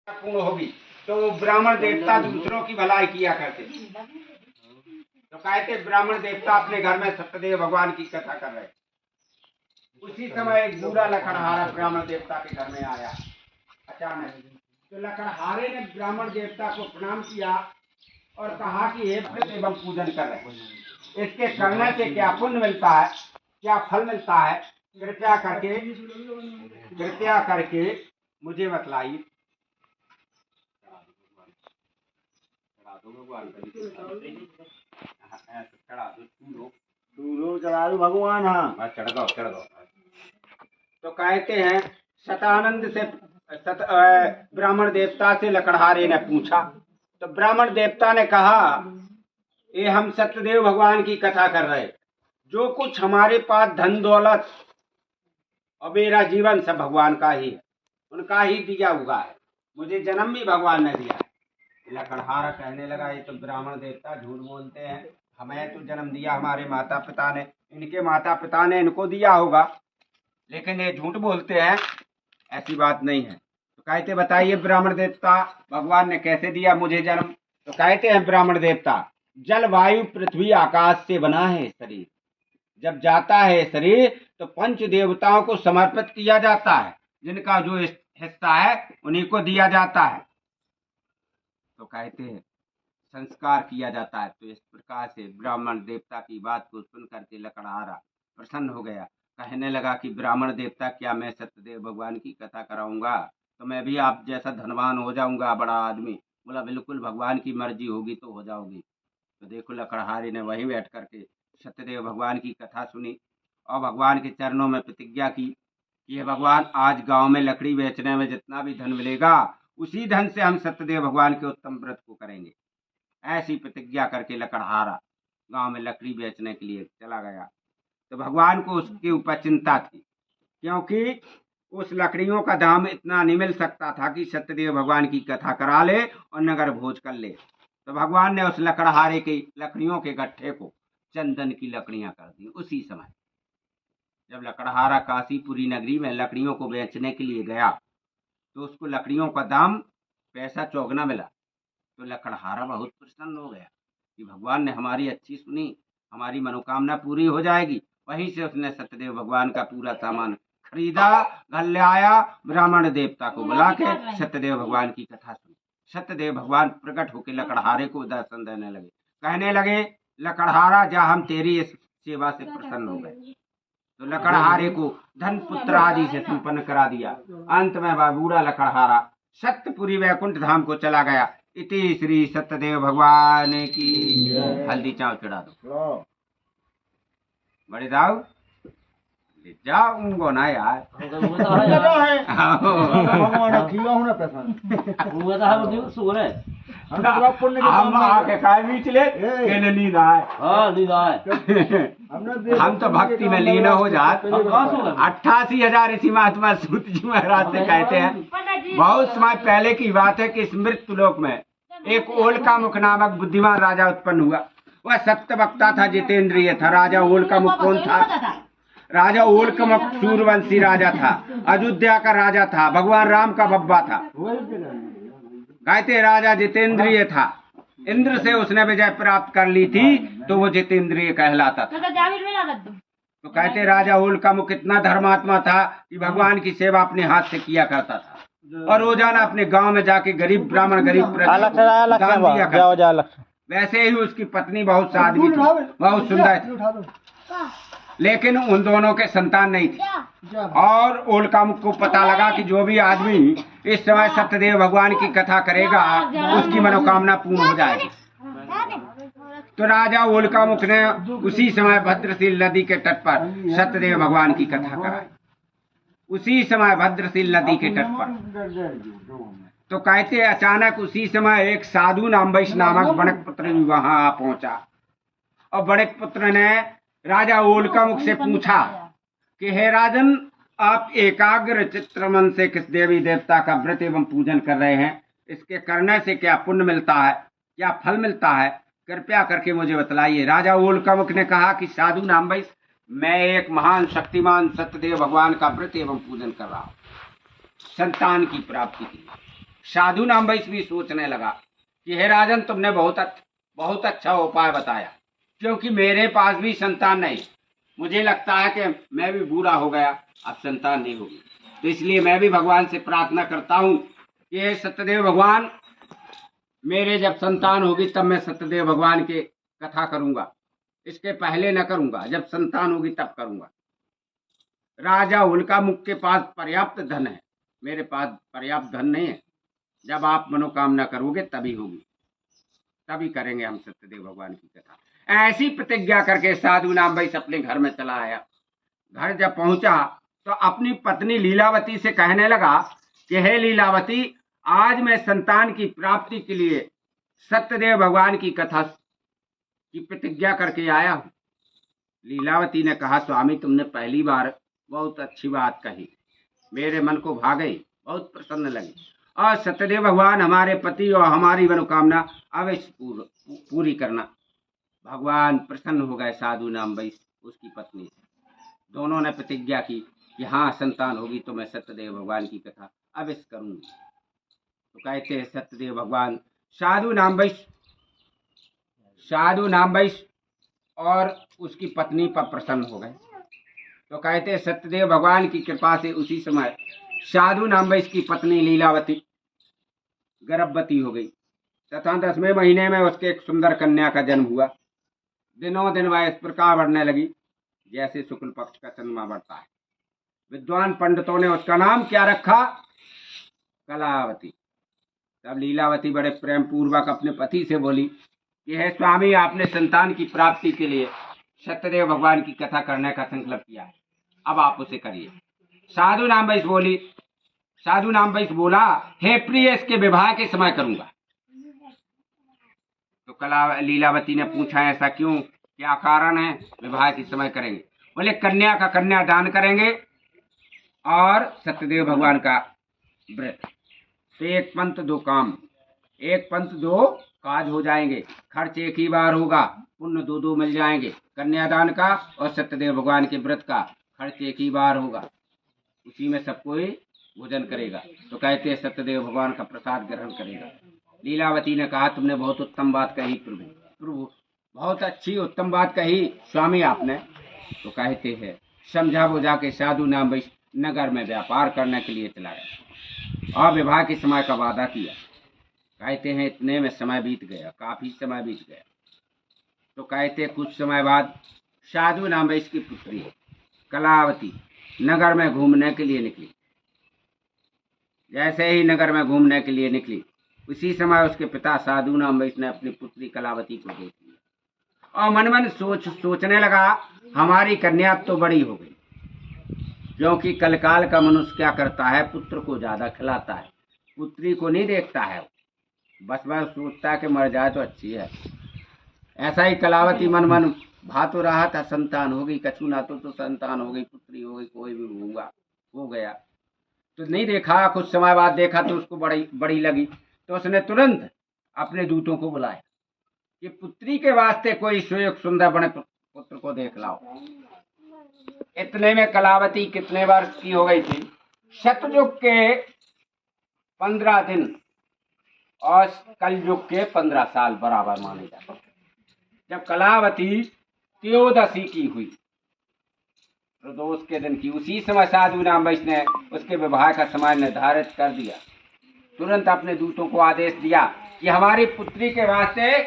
पूर्ण होगी तो वो ब्राह्मण देवता दूसरों की भलाई किया करते। तो कहते ब्राह्मण देवता अपने घर में सत्यदेव भगवान की कथा कर रहे। उसी समय एक बूढ़ा लकड़हारा ब्राह्मण देवता के घर में आया अचानक। तो लकड़हारे ने ब्राह्मण देवता को प्रणाम किया और कहा कि हे भक्त एवं पूजन कर रहे, इसके करने से क्या पुण्य मिलता है, क्या फल मिलता है, कृपया करके मुझे बतलाइए। चढ़ा दो भगवान। हाँ चढ़ गो। तो कहते हैं शतानंद से ब्राह्मण देवता से लकड़हारे ने पूछा। तो ब्राह्मण देवता ने कहा ये हम सत्यदेव भगवान की कथा कर रहे, जो कुछ हमारे पास धन दौलत और मेरा जीवन सब भगवान का ही है, उनका ही दिया हुआ है, मुझे जन्म भी भगवान ने दिया है। लकड़हारा कहने लगा ये तो ब्राह्मण देवता झूठ बोलते हैं, हमें तो जन्म दिया हमारे माता पिता ने, इनके माता पिता ने इनको दिया होगा, लेकिन ये झूठ बोलते हैं, ऐसी बात नहीं है। तो कहते बताइए ब्राह्मण देवता भगवान ने कैसे दिया मुझे जन्म। तो कहते हैं ब्राह्मण देवता जल वायु पृथ्वी आकाश से बना है शरीर, जब जाता है शरीर तो पंच देवताओं को समर्पित किया जाता है, जिनका जो हिस्सा है उन्हीं को दिया जाता है। तो कहते हैं संस्कार किया जाता है। तो इस प्रकार से ब्राह्मण देवता की बात को सुन करके लकड़हारा प्रसन्न हो गया, कहने लगा कि ब्राह्मण देवता क्या मैं सत्यदेव भगवान की कथा कराऊंगा तो मैं भी आप जैसा धनवान हो जाऊंगा, बड़ा आदमी। बोला बिल्कुल भगवान की मर्जी होगी तो हो जाओगी। तो देखो लकड़हारे ने वहीं बैठ करके सत्यदेव भगवान की कथा सुनी और भगवान के चरणों में प्रतिज्ञा की कि हे भगवान आज गांव में लकड़ी बेचने में जितना भी धन मिलेगा उसी धन से हम सत्यदेव भगवान के उत्तम व्रत को करेंगे। ऐसी प्रतिज्ञा करके लकड़हारा गांव में लकड़ी बेचने के लिए चला गया। तो भगवान को उसके ऊपर चिंता थी, क्योंकि उस लकड़ियों का दाम इतना नहीं मिल सकता था कि सत्यदेव भगवान की कथा करा ले और नगर भोज कर ले। तो भगवान ने उस लकड़हारे की लकड़ियों के गट्ठे को चंदन की लकड़ियां कर दी। उसी समय जब लकड़हारा काशीपुरी नगरी में लकड़ियों को बेचने के लिए गया तो उसको लकड़ियों का दाम पैसा चौगुना मिला। तो लकड़हारा बहुत प्रसन्न हो गया कि भगवान ने हमारी अच्छी सुनी, हमारी मनोकामना पूरी हो जाएगी। वहीं से उसने सत्यदेव भगवान का पूरा सामान खरीदा, घर ले आया, ब्राह्मण देवता को बुला के सत्यदेव भगवान की कथा सुनी। सत्यदेव भगवान प्रकट होकर लकड़हारे को दर्शन देने लगे, कहने लगे लकड़हारा जा हम तेरी इस सेवा से प्रसन्न हो गए। तो लकड़हारे को धन पुत्र आदि से संपन्न करा दिया। अंत में वह बूढ़ा लकड़हारा सत्यपुरी वैकुंठ धाम को चला गया। इति श्री सत्यदेव भगवान की। हल्दी चाव चढ़ा दो बड़े दाऊ जाओ उनको ना यार हम आके खाए बीच ले नींद आए। हम तो भक्ति में लीन हो जाते। 88,000 इसी महात्मा सूत जी महाराज से कहते हैं बहुत समय पहले की बात है कि मृत्यु लोक में एक ओलका मुख नामक बुद्धिमान राजा उत्पन्न हुआ। वह सत्य वक्ता था, जितेंद्रिय था। राजा ओलका मुख कौन था? राजा ओलका मुख सूर्यवंशी राजा था, अयोध्या का राजा था, भगवान राम का बब्बा था। कहते राजा जितेंद्रिय था, इंद्र से उसने विजय प्राप्त कर ली थी तो वो जितेंद्रिय कहलाता था। तो कहते राजा ओलका मुख इतना धर्मात्मा था कि भगवान की सेवा अपने हाथ से किया करता था और रोजाना अपने गांव में जाके गरीब ब्राह्मण गरीब दान दिया करता। वैसे ही उसकी पत्नी बहुत साध्वी थी, बहुत सुंदर थी, लेकिन उन दोनों के संतान नहीं थी। और ओलका मुख को पता लगा कि जो भी आदमी इस समय सत्यदेव भगवान की कथा करेगा उसकी मनोकामना पूर्ण हो जाएगी। तो राजा ओलका मुख ने उसी समय भद्रशील नदी के तट पर सत्यदेव भगवान की कथा कराई। उसी समय भद्रशील नदी के तट पर तो कहते अचानक उसी समय एक साधु नामवैश नामक बणक पुत्र भी वहां पहुंचा और बणक पुत्र ने राजा ओलका मुख से पूछा कि हे राजन आप एकाग्र चित्र मन से किस देवी देवता का व्रत एवं पूजन कर रहे हैं, इसके करने से क्या पुण्य मिलता है, क्या फल मिलता है, कृपया करके मुझे बतलाइए। राजा ओलका मुख ने कहा कि साधु नामवैश मैं एक महान शक्तिमान सत्यदेव भगवान का व्रत एवं पूजन कर रहा हूँ संतान की प्राप्ति के लिए। साधु नाम वैश्य भी सोचने लगा कि हे राजन, तुमने बहुत अच्छा उपाय बताया, क्योंकि मेरे पास भी संतान नहीं। मुझे लगता है कि मैं भी बूढ़ा हो गया, अब संतान नहीं होगी। तो इसलिए मैं भी भगवान से प्रार्थना करता हूँ कि हे सत्यदेव भगवान, मेरे जब संतान होगी तब मैं सत्यदेव भगवान के कथा करूंगा, इसके पहले न करूंगा, जब संतान होगी तब करूंगा। राजा उल्का मुख के पास पर्याप्त धन है, मेरे पास पर्याप्त धन नहीं है। जब आप मनोकामना करोगे तभी होगी, तभी करेंगे हम सत्यदेव भगवान की कथा। ऐसी प्रतिज्ञा करके साधु नाम वैश्य अपने घर में चला आया। घर जब पहुंचा तो अपनी पत्नी लीलावती से कहने लगा कि हे लीलावती, आज मैं संतान की प्राप्ति के लिए सत्यदेव भगवान की कथा की प्रतिज्ञा करके आया हूं। लीलावती ने कहा, स्वामी, तुमने पहली बार बहुत अच्छी बात कही, मेरे मन को भा गई, बहुत प्रसन्न लगी, और सत्यदेव भगवान हमारे पति और हमारी मनोकामना अवश्य पूरी करना। भगवान प्रसन्न हो गए साधु नाम वैश्य उसकी पत्नी से। दोनों ने प्रतिज्ञा की कि हाँ, संतान होगी तो मैं सत्यदेव भगवान की कथा अवश्य करूंगी। तो कहते हैं सत्यदेव भगवान साधु नाम वैश्य और उसकी पत्नी पर प्रसन्न हो गए। तो कहते हैं सत्यदेव भगवान की कृपा से उसी समय साधु नाम वैश्य की पत्नी लीलावती गर्भवती हो गई तथा 10वें महीने में उसके एक सुंदर कन्या का जन्म हुआ। दिनों दिन वह इस प्रकार बढ़ने लगी जैसे शुक्ल पक्ष का चंद्रमा बढ़ता है। विद्वान पंडितों ने उसका नाम क्या रखा? कलावती। तब लीलावती बड़े प्रेम पूर्वक अपने पति से बोली कि हे स्वामी, आपने संतान की प्राप्ति के लिए सत्यदेव भगवान की कथा करने का संकल्प किया है, अब आप उसे करिए। साधु नाम वैश्य बोला, हे प्रिय, इसके विवाह के समय करूंगा। तो लीलावती ने पूछा, ऐसा क्यों, क्या कारण है? विवाह के समय करेंगे। बोले, कन्या का कन्यादान करेंगे और सत्यदेव भगवान का व्रत। तो एक पंथ दो काम, एक पंथ दो काज हो जाएंगे। खर्च एक ही बार होगा, पुण्य दो मिल जाएंगे। कन्यादान का और सत्यदेव भगवान के व्रत का खर्च एक ही बार होगा, उसी में सब कोई भोजन करेगा। तो कहते हैं सत्यदेव भगवान का प्रसाद ग्रहण करेगा। लीलावती ने कहा, तुमने बहुत उत्तम बात कही प्रभु, बहुत अच्छी उत्तम बात कही स्वामी आपने। तो कहते हैं समझा बुझा के साधु नाम वैश्य नगर में व्यापार करने के लिए चला गया और विवाह के समय का वादा किया। कहते हैं इतने में समय बीत गया, काफी समय बीत गया। तो कहते कुछ समय बाद साधु नाम वैश्य की पुत्री कलावती नगर में घूमने के लिए निकली। जैसे ही नगर में घूमने के लिए निकली, उसी समय उसके पिता साधु नाम वैश्य ने अपनी पुत्री कलावती को देख लिया और मन मन सोचने लगा, हमारी कन्या तो बड़ी हो गई, क्योंकि कलकाल का मनुष्य क्या करता है, पुत्र को ज्यादा खिलाता है, पुत्री को नहीं देखता है, बस वह सोचता है कि मर जाए तो अच्छी है। ऐसा ही कलावती मन मन भा तो रहा था, संतान हो गई, कछु ना तो संतान हो गई, पुत्री हो गई, कोई भी होगा हो गया। तो नहीं देखा, कुछ समय बाद देखा तो उसको बड़ी लगी। तो उसने तुरंत अपने दूतों को बुलाया कि पुत्री के वास्ते कोई सुयोग सुंदर बने पुत्र को देख लाओ। इतने में कलावती कितने वर्ष की हो गई थी? सतयुग के 15 दिन और कलयुग के 15 साल बराबर माने जाते। जब कलावती त्रयोदशी की हुई, प्रदोष के दिन की, उसी समय साधु नाम वैश्य ने उसके विवाह का समय निर्धारित कर दिया। तुरंत अपने दूतों को आदेश दिया कि हमारी पुत्री के वास्ते